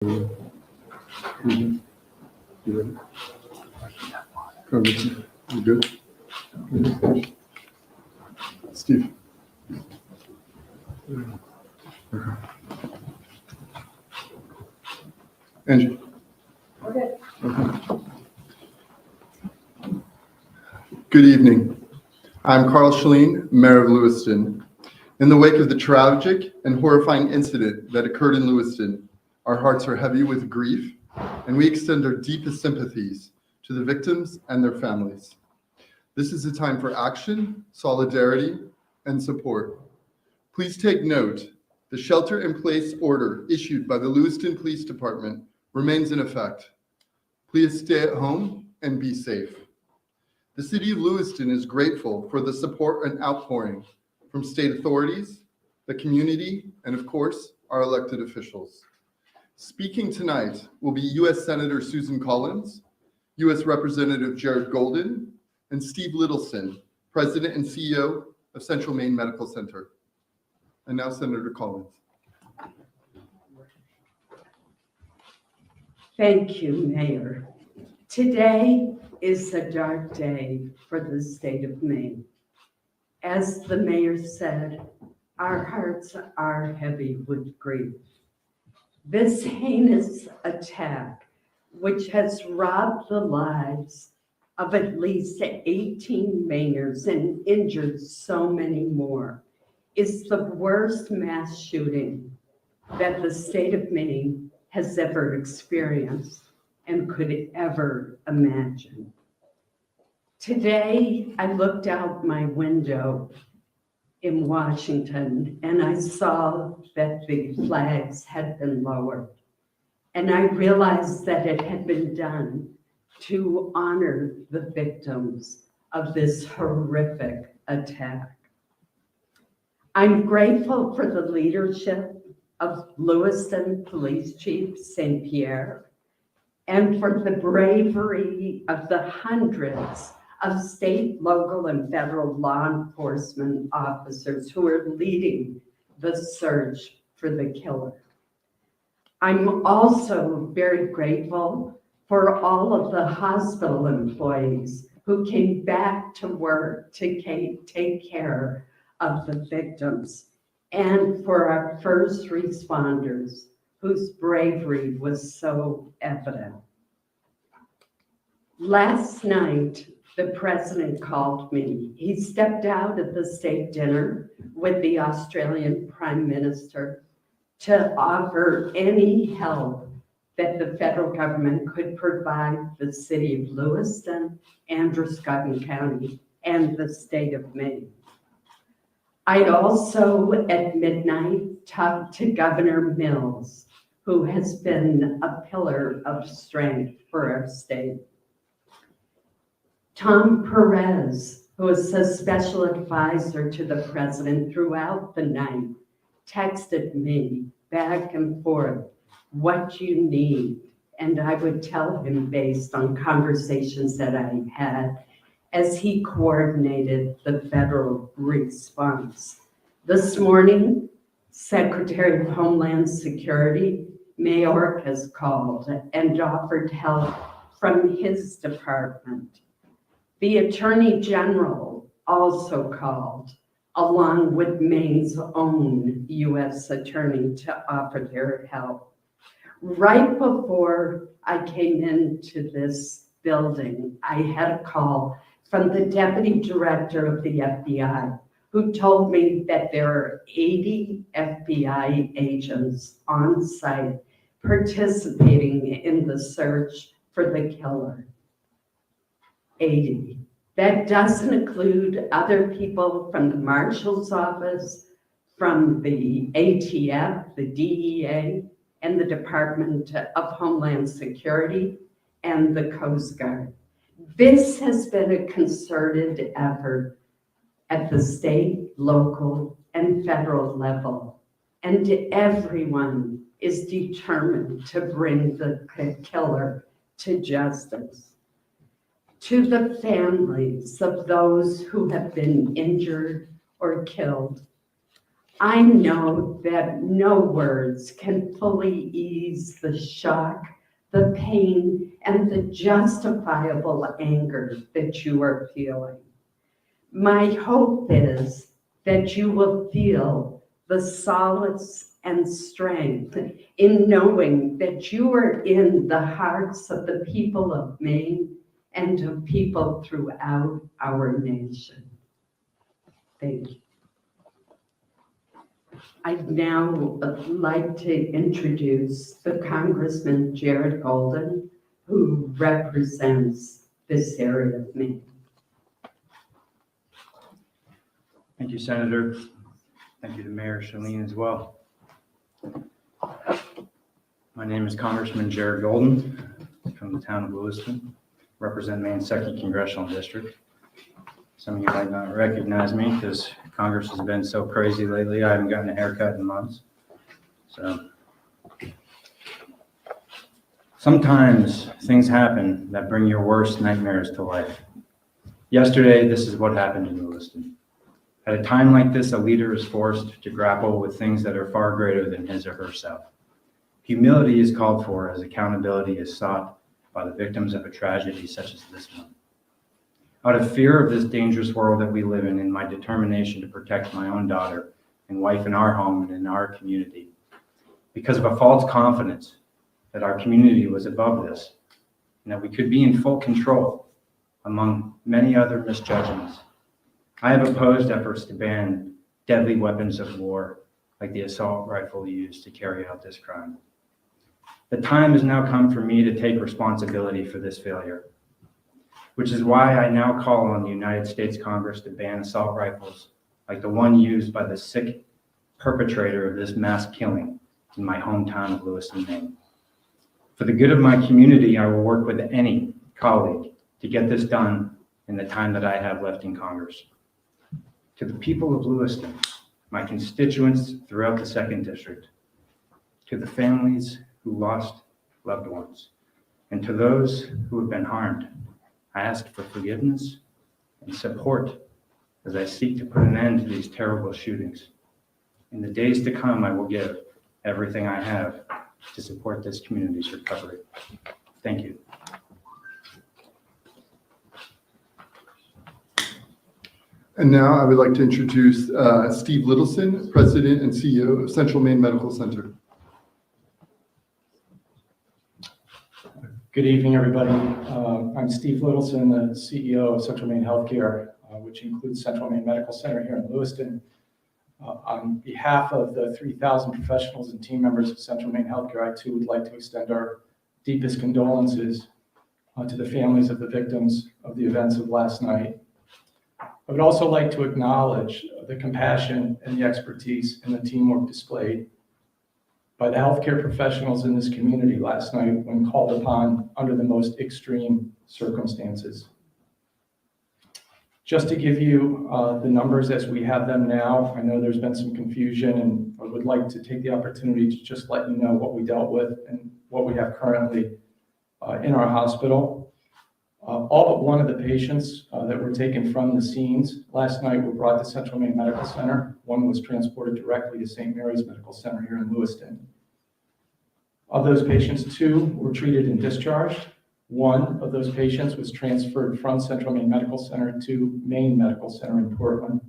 You ready? Go, Litton. You good? Steve. Okay. Angie. Okay. Okay. Good evening. I'm Carl Schlien, Mayor of Lewiston. In the wake of the tragic and horrifying incident that occurred in Lewiston, our hearts are heavy with grief, and we extend our deepest sympathies to the victims and their families. This is a time for action, solidarity, and support. Please take note, the shelter-in-place order issued by the Lewiston Police Department remains in effect. Please stay at home and be safe. The City of Lewiston is grateful for the support and outpouring from state authorities, the community, and of course, our elected officials. Speaking tonight will be U.S. Senator Susan Collins, U.S. Representative Jared Golden, and Steve Littleson, President and CEO of Central Maine Medical Center. And now Senator Collins. Thank you, Mayor. Today is a dark day for the state of Maine. As the mayor said, our hearts are heavy with grief. This heinous attack, which has robbed the lives of at least 18 Mainers and injured so many more, is the worst mass shooting that the state of Maine has ever experienced and could ever imagine. Today, I looked out my window in Washington and I saw that the flags had been lowered. And I realized that it had been done to honor the victims of this horrific attack. I'm grateful for the leadership of Lewiston Police Chief St. Pierre and for the bravery of the hundreds of state, local, and federal law enforcement officers who are leading the search for the killer. I'm also very grateful for all of the hospital employees who came back to work to take care of the victims, and for our first responders whose bravery was so evident. Last night, the president called me. He stepped out at the state dinner with the Australian Prime Minister to offer any help that the federal government could provide the city of Lewiston, Androscoggin County, and the state of Maine. I also, at midnight, talked to Governor Mills, who has been a pillar of strength for our state. Tom Perez, who is a special advisor to the president throughout the night, texted me back and forth what you need, and I would tell him based on conversations that I had as he coordinated the federal response. This morning, Secretary of Homeland Security, Mayork, has called and offered help from his department. The Attorney General also called, along with Maine's own U.S. Attorney, to offer their help. Right before I came into this building, I had a call from the Deputy Director of the FBI, who told me that there are 80 FBI agents on site participating in the search for the killer. 80. That doesn't include other people from the Marshal's Office, from the ATF, the DEA, and the Department of Homeland Security, and the Coast Guard. This has been a concerted effort at the state, local, and federal level, and everyone is determined to bring the killer to justice. To the families of those who have been injured or killed, I know that no words can fully ease the shock, the pain, and the justifiable anger that you are feeling. My hope is that you will feel the solace and strength in knowing that you are in the hearts of the people of Maine and of people throughout our nation. Thank you. I'd now like to introduce the Congressman Jared Golden, who represents this area of Maine. Thank you, Senator. Thank you to Mayor Chalene as well. My name is Congressman Jared Golden from the town of Lewiston, represent Maine's 2nd Congressional District. Some of you might not recognize me because Congress has been so crazy lately. I haven't gotten a haircut in months. So sometimes things happen that bring your worst nightmares to life. Yesterday, this is what happened in Lewiston. At a time like this, a leader is forced to grapple with things that are far greater than his or herself. Humility is called for as accountability is sought by the victims of a tragedy such as this one. Out of fear of this dangerous world that we live in my determination to protect my own daughter and wife in our home and in our community, because of a false confidence that our community was above this and that we could be in full control, among many other misjudgments, I have opposed efforts to ban deadly weapons of war like the assault rifle used to carry out this crime. The time has now come for me to take responsibility for this failure, which is why I now call on the United States Congress to ban assault rifles like the one used by the sick perpetrator of this mass killing in my hometown of Lewiston, Maine. For the good of my community, I will work with any colleague to get this done in the time that I have left in Congress. To the people of Lewiston, my constituents throughout the 2nd District, to the families who lost loved ones, and to those who have been harmed, I ask for forgiveness and support as I seek to put an end to these terrible shootings. In the days to come, I will give everything I have to support this community's recovery. Thank you. And now I would like to introduce Steve Littleson, President and CEO of Central Maine Medical Center. Good evening, everybody. I'm Steve Littleson, the CEO of Central Maine Healthcare, which includes Central Maine Medical Center here in Lewiston. On behalf of the 3,000 professionals and team members of Central Maine Healthcare, I too would like to extend our deepest condolences to the families of the victims of the events of last night. I would also like to acknowledge the compassion and the expertise and the teamwork displayed by the healthcare professionals in this community last night when called upon under the most extreme circumstances. Just to give you the numbers as we have them now, I know there's been some confusion, and I would like to take the opportunity to just let you know what we dealt with and what we have currently in our hospital. All but one of the patients that were taken from the scenes last night were brought to Central Maine Medical Center. One was transported directly to St. Mary's Medical Center here in Lewiston. Of those patients, 2 were treated and discharged. 1 of those patients was transferred from Central Maine Medical Center to Maine Medical Center in Portland.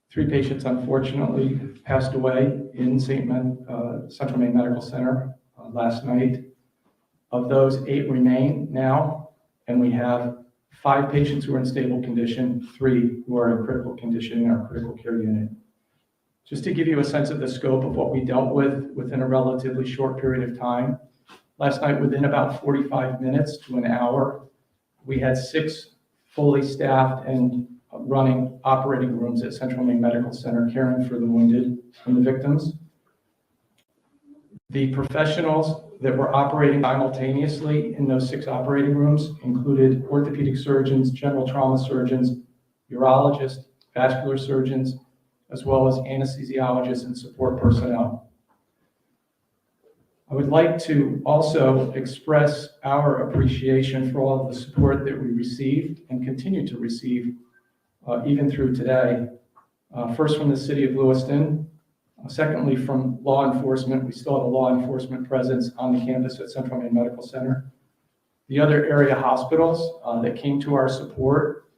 3 patients, unfortunately, passed away in Central Maine Medical Center last night. Of those, 8 remain now, and we have 5 patients who are in stable condition, 3 who are in critical condition in our critical care unit. Just to give you a sense of the scope of what we dealt with within a relatively short period of time, last night, within about 45 minutes to an hour, we had 6 fully staffed and running operating rooms at Central Maine Medical Center caring for the wounded and the victims. The professionals that were operating simultaneously in those 6 operating rooms included orthopedic surgeons, general trauma surgeons, urologists, vascular surgeons, as well as anesthesiologists and support personnel. I would like to also express our appreciation for all of the support that we received and continue to receive even through today First from the city of Lewiston. Secondly, from law enforcement. We still have a law enforcement presence on the campus at Central Maine Medical Center. The other area hospitals that came to our support,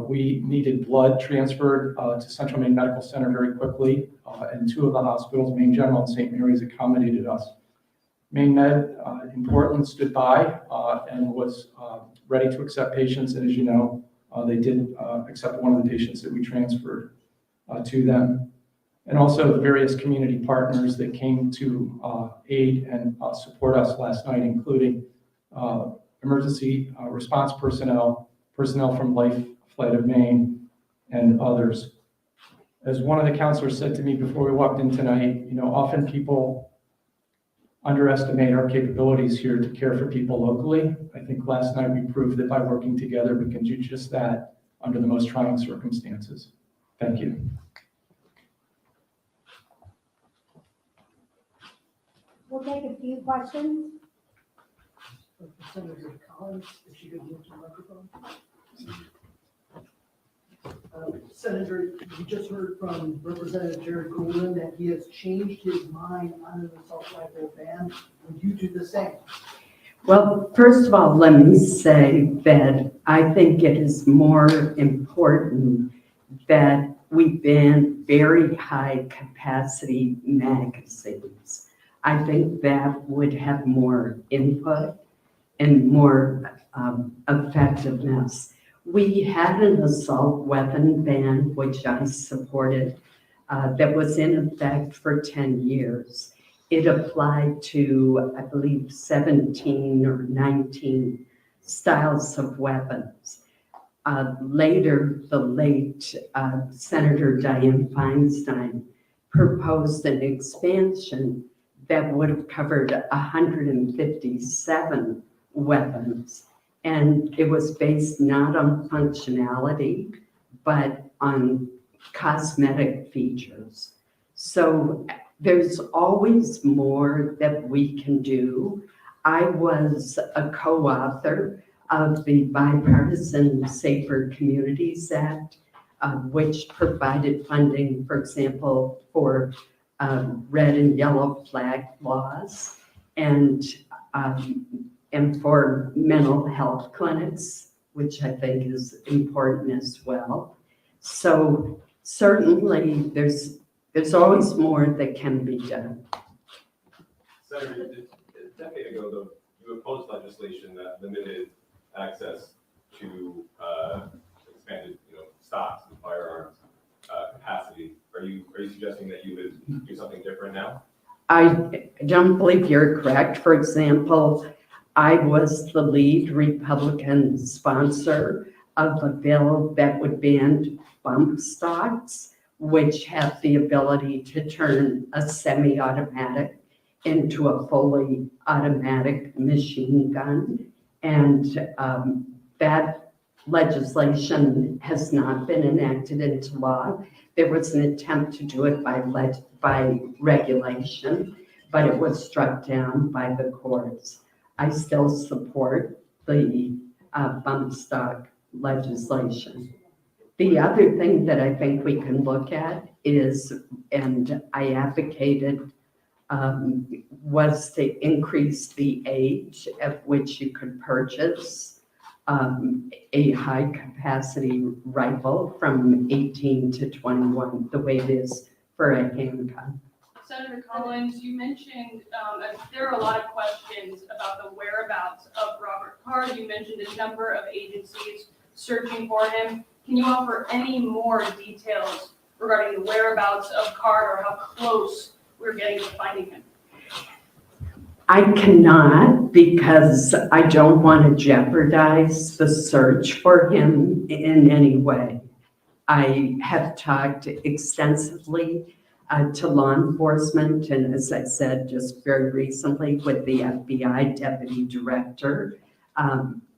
we needed blood transferred to Central Maine Medical Center very quickly, and two of the hospitals, Maine General and St. Mary's, accommodated us. Maine Med in Portland stood by and was ready to accept patients, and as you know, they did accept one of the patients that we transferred to them. And also the various community partners that came to aid and support us last night, including emergency response personnel from Life Flight of Maine, and others. As one of the counselors said to me before we walked in tonight, often people underestimate our capabilities here to care for people locally. I think last night we proved that by working together, we can do just that under the most trying circumstances. Thank you. We'll take a few questions. Senator Collins, if she could move to the microphone. Senator, you just heard from Representative Jared Golden that he has changed his mind on an assault rifle ban. Would you do the same? Well, first of all, let me say that I think it is more important that we ban very high capacity magazines. I think that would have more input and more effectiveness. We had an assault weapon ban, which I supported, that was in effect for 10 years. It applied to, I believe, 17 or 19 styles of weapons. Later, the late Senator Dianne Feinstein proposed an expansion that would have covered 157 weapons. And it was based not on functionality, but on cosmetic features. So there's always more that we can do. I was a co-author of the bipartisan Safer Communities Act, which provided funding, for example, for red and yellow flag laws and for mental health clinics, which I think is important as well. So certainly there's always more that can be done. Senator, a decade ago, though, you opposed legislation that limited access to expanded, stocks and firearms capacity. Are you suggesting that you would do something different now? I don't believe you're correct. For example, I was the lead Republican sponsor of a bill that would ban bump stocks, which have the ability to turn a semi-automatic into a fully automatic machine gun. And that legislation has not been enacted into law. There was an attempt to do it by regulation, but it was struck down by the courts. I still support the bump stock legislation. The other thing that I think we can look at is, and I advocated, was to increase the age at which you could purchase a high capacity rifle from 18 to 21, the way it is for a handgun. Senator Collins, you mentioned there are a lot of questions about the whereabouts of Robert Card. You mentioned a number of agencies searching for him. Can you offer any more details regarding the whereabouts of Card or how close we're getting to finding him? I cannot, because I don't want to jeopardize the search for him in any way. I have talked extensively to law enforcement, and as I said, just very recently with the FBI deputy director,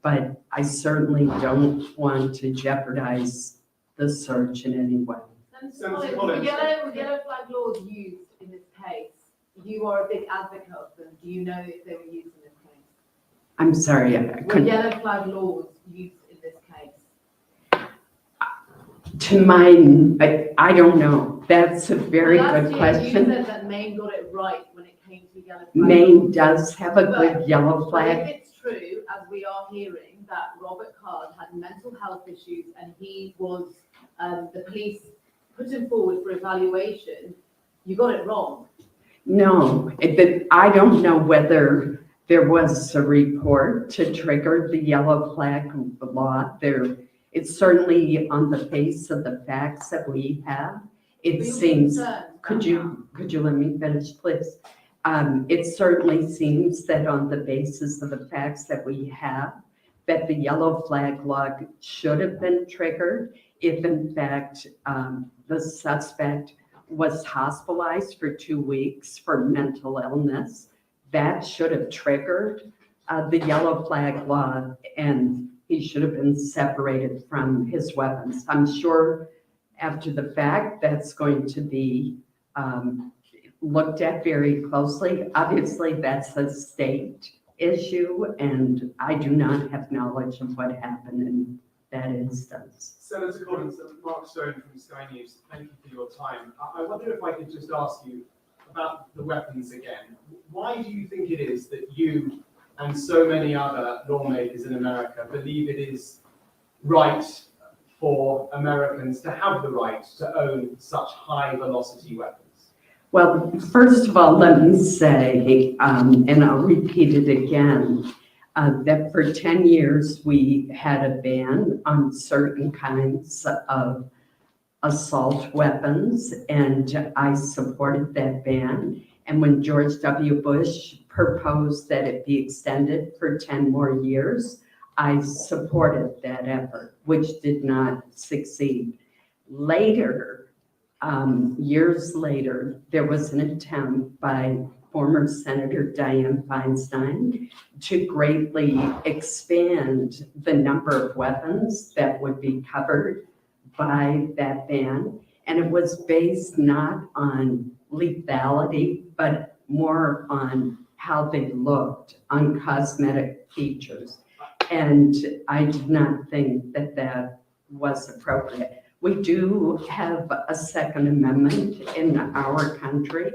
but I certainly don't want to jeopardize the search in any way. Were yellow flag laws used in this case? You are a big advocate of them. Do you know if they were used in this case? I'm sorry, I Were couldn't. yellow flag laws used in this case? To I don't know. That's a very Last good year, question. You said that Maine got it right when it came to yellow flag. Maine does have a good But- yellow But if flag. it's true, as we are hearing, that Robert Card had mental health issues and he was, the police put him forward for evaluation, you got it wrong. No, I don't know whether there was a report to trigger the yellow flag law. It's certainly on the face of the facts that we have. It Real seems, concerns could about you let me finish, please? It certainly seems that on the basis of the facts that we have, that the yellow flag law should have been triggered if in fact the suspect was hospitalized for 2 weeks for mental illness. That should have triggered the yellow flag law, and he should have been separated from his weapons. I'm sure after the fact, that's going to be looked at very closely. Obviously, that's a state issue, and I do not have knowledge of what happened in that instance. Senator Collins, Mark Stone from Sky News, thank you for your time. I wonder if I could just ask you about the weapons again. Why do you think it is that you and so many other lawmakers in America believe it is right for Americans to have the right to own such high-velocity weapons? Well, first of all, let me say, and I'll repeat it again, that for 10 years we had a ban on certain kinds of assault weapons, and I supported that ban. And when George W. Bush proposed that it be extended for 10 more years, I supported that effort, which did not succeed. Later, years later, there was an attempt by former Senator Dianne Feinstein to greatly expand the number of weapons that would be covered by that ban. And it was based not on lethality, but more on how they looked, on cosmetic features. And I did not think that that was appropriate. We do have a Second Amendment in our country.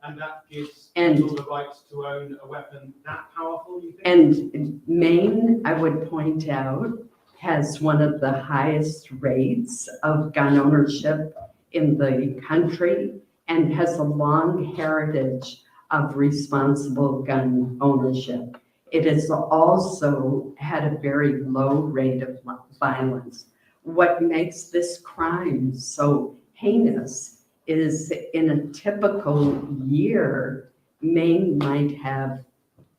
And that gives And- people the right to own a weapon that powerful, you think? And Maine, I would point out, has one of the highest rates of gun ownership in the country and has a long heritage of responsible gun ownership. It has also had a very low rate of violence. What makes this crime so heinous is in a typical year, Maine might have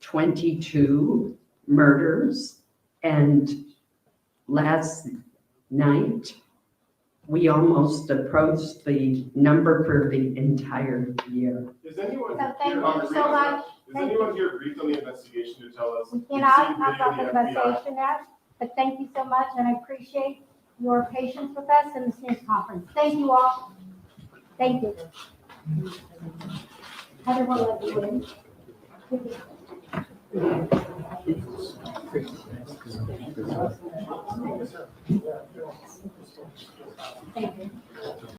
22 murders, and last night, we almost approached the number for the entire year. Is anyone So thank here you on the so much. Is anyone here briefed on the investigation to tell us? We We've cannot seen talk video about of the FBI. investigation yet, but thank you so much, and I appreciate your patience with us in this news conference. Thank you all. Thank you. Heather will let you in. Thank you.